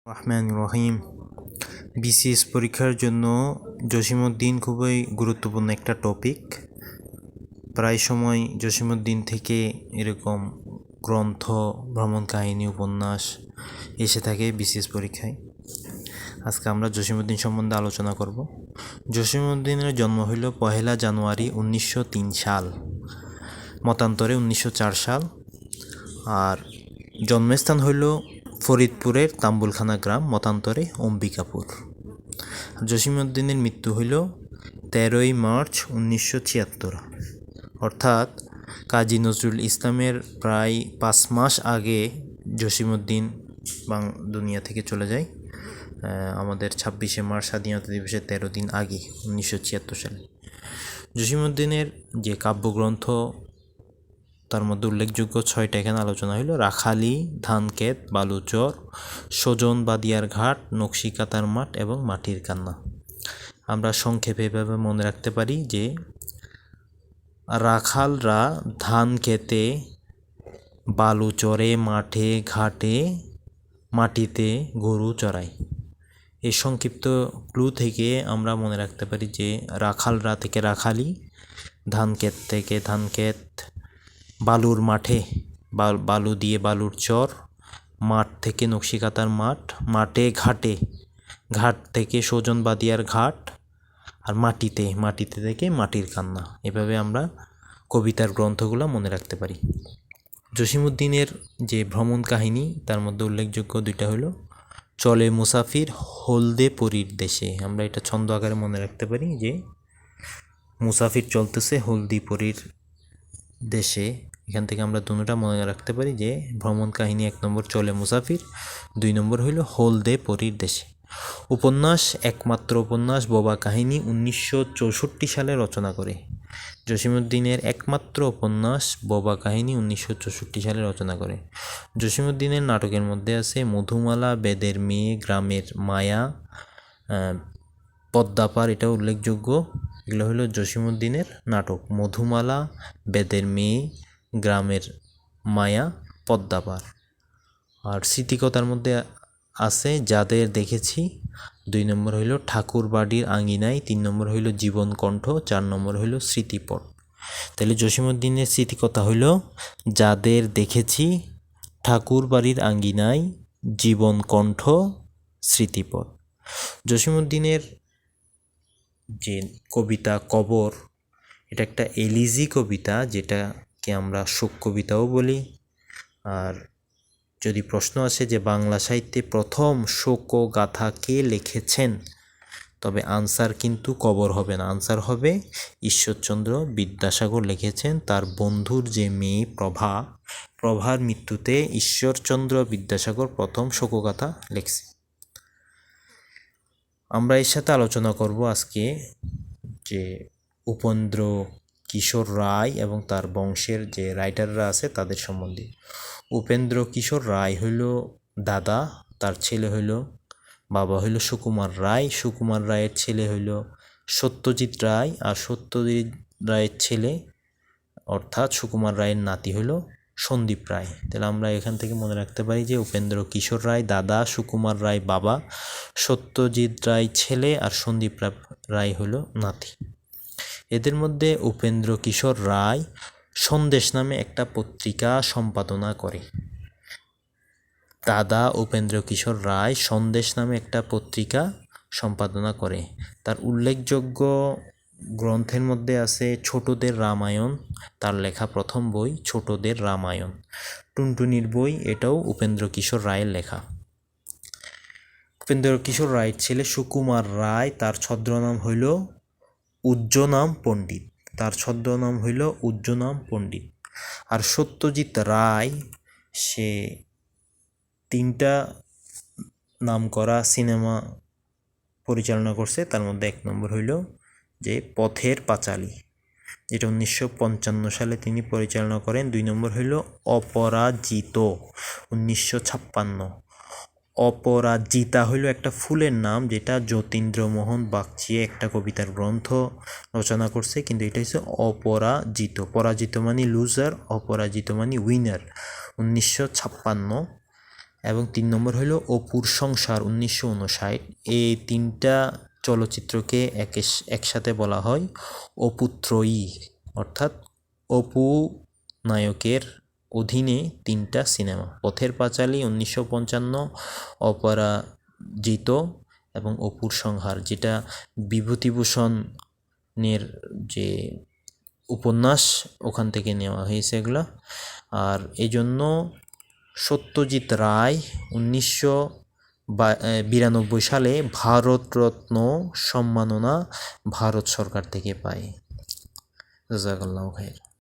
রহমান রহিম। BCS পরীক্ষার জন্য জসিমউদ্দিন খুবই গুরুত্বপূর্ণ একটা টপিক। প্রায় সময় জসিমউদ্দিন থেকে এরকম গ্রন্থ, ভ্রমণ কাহিনী, উপন্যাস এসে থাকে বিসিএস পরীক্ষায়। আজকে আমরা জসিমউদ্দিন সম্বন্ধে আলোচনা করব। জসিমউদ্দিনের জন্ম হইল 1 জানুয়ারি 1903 সাল, মতান্তরে 1904 সাল। আর জন্মস্থান হইল ফরিদপুরের তাম্বুলখানা গ্রাম, মতান্তরে অম্বিকাপুর। জসিমউদ্দিনের মৃত্যু হইল 13 মার্চ 1976, অর্থাৎ কাজী নজরুল ইসলামের প্রায় 5 মাস আগে জসিমউদ্দিন দুনিয়া থেকে চলে যায়। আমাদের 26শে মার্চ স্বাধীনতা দিবসের 13 দিন আগে, 1976 সালে। জসিমউদ্দিনের যে কাব্যগ্রন্থ, তার মধ্যে উল্লেখযোগ্য 6টা এখানে আলোচনা হইল: রাখালি, ধানক্ষেত, বালুচর, সজন বাদিয়ার ঘাট, নকশিকাতার মাঠ এবং মাটির কান্না। আমরা সংক্ষেপে এভাবে মনে রাখতে পারি যে রাখালরা ধান খেতে, বালুচরে, মাঠে ঘাটে, মাটিতে গরু চড়ায়। এই সংক্ষিপ্ত ক্লু থেকে আমরা মনে রাখতে পারি যে রাখালরা থেকে রাখালি, ধানক্ষেত থেকে ধানক্ষেত, বালুর মাঠে বালু দিয়ে বালুর চর, মাঠ থেকে নকশিকাতার মাঠ, মাঠে ঘাটে, ঘাট থেকে সজন বাদিয়ার ঘাট, আর মাটিতে থেকে মাটির কান্না। এভাবে আমরা কবিতার গ্রন্থগুলো মনে রাখতে পারি। জসিমউদ্দিনের যে ভ্রমণ কাহিনী, তার মধ্যে উল্লেখযোগ্য 2টা হলো: চলে মুসাফির, হলদে পরীর দেশে। আমরা এটা ছন্দ আকারে মনে রাখতে পারি যে মুসাফির চলতেছে হলদি পরীর দেশে। এখান থেকে আমরা দুটোটা মনে রাখতে পারি যে ভ্রমণ কাহিনী 1 নম্বর চলে মুসাফির, 2 নম্বর হইল হলদে পরীর দেশে। উপন্যাস, একমাত্র উপন্যাস বোবা কাহিনী 1964 সালে রচনা করে। জসিমউদ্দিনের একমাত্র উপন্যাস বোবা কাহিনী 1964 সালে রচনা করে। জসিমউদ্দিনের নাটকের মধ্যে আছে মধুমালা, বেদের মেয়ে, গ্রামের মায়া, পদ্মাপার। এটা উল্লেখযোগ্য। এগুলো হলো জসিমউদ্দিনের নাটক: মধুমালা, বেদের মেয়ে, গ্রামের মায়া, পদ্মাপার। আর স্মৃতিকথার মধ্যে আছে যাদের দেখেছি, 2 নম্বর হইল ঠাকুর বাড়ির আঙিনায়, 3 নম্বর হইল জীবন কণ্ঠ, 4 নম্বর হইল স্মৃতিপট। তাহলে জসিমউদ্দিনের স্মৃতিকথা হইল যাদের দেখেছি, ঠাকুর বাড়ির আঙিনায়, জীবন কণ্ঠ, স্মৃতিপট। জসিমউদ্দিনের যে কবিতা কবর, এটা একটা এলিজি কবিতা, যেটাকে আমরা শোক কবিতাও বলি। আর যদি প্রশ্ন আসে যে বাংলা সাহিত্যে প্রথম শোক গাথা কে লিখেছেন, তবে আনসার কিন্তু কবর হবে না, আনসার হবে ঈশ্বরচন্দ্র বিদ্যাসাগর লিখেছেন। তার বন্ধুর যে মেয়ে প্রভার মৃত্যুতে ঈশ্বরচন্দ্র বিদ্যাসাগর প্রথম শোকগাথা লিখছে। আমরা এর সাথে আলোচনা করব আজকে যে উপেন্দ্র কিশোর রায় এবং তার বংশের যে রাইটাররা আছে তাদের সম্বন্ধে। উপেন্দ্র কিশোর রায় হইল দাদা, তার ছেলে হইল, বাবা হইল সুকুমার রায়, সুকুমার রায়ের ছেলে হইল সত্যজিৎ রায়, আর সত্যজিৎ রায়ের ছেলে অর্থাৎ সুকুমার রায়ের নাতি হইল সন্দীপ রায়। তাহলে আমরা এখান থেকে মনে রাখতে পারি যে উপেন্দ্র কিশোর রায় দাদা, সুকুমার রায় বাবা, সত্যজিৎ রায় ছেলে, আর সন্দীপ রায় হইল নাতি। এদের মধ্যে উপেন্দ্র কিশোর রায় সন্দেশ নামে একটা পত্রিকা সম্পাদনা করে। দাদা উপেন্দ্র কিশোর রায় সন্দেশ নামে একটা পত্রিকা সম্পাদনা করে। তার উল্লেখযোগ্য গ্রন্থের মধ্যে আছে ছোটদের রামায়ণ, তার লেখা প্রথম বই ছোটদের রামায়ণ। টুনটুনির বই, এটাও উপেন্দ্র কিশোর রায়ের লেখা। উপেন্দ্র কিশোর রায়ের ছেলে সুকুমার রায়, তার ছদ্মনাম হইল উজ্জনাম পণ্ডিত, আর সত্যজিৎ রায় সে 3টা নামকরা সিনেমা পরিচালনা করছে। তার মধ্যে 1 নম্বর হইল যে পথের পাঁচালী, যেটা 1955 সালে তিনি পরিচালনা করেন। 2 নম্বর হইল অপরাজিত, 1956। অপরাজিতা হইল একটা ফুলের নাম, যেটা যতীন্দ্রমোহন বাগচি একটা কবিতার গ্রন্থ রচনা করছে, কিন্তু এটা হচ্ছে অপরাজিত। পরাজিত মানে লুজার, অপরাজিত মানে উইনার, 1956। এবং 3 নম্বর হলো অপুর সংসার 1959। এই 3টা চলচ্চিত্রকে একসাথে বলা হয় অপুত্রয়ী, অর্থাৎ অপু নায়কের অধীনে 3টা সিনেমা, পথের পাঁচালী 1955, অপরাজিত এবং অপুর সংহার, যেটা বিভূতিভূষণের যে উপন্যাস ওখান থেকে নেওয়া হয়েছে এগুলা। আর এই জন্য সত্যজিৎ রায় 1992 সালে ভারতরত্ন সম্মাননা ভারত সরকার থেকে পায়। জাযাকাল্লাহু খাইর।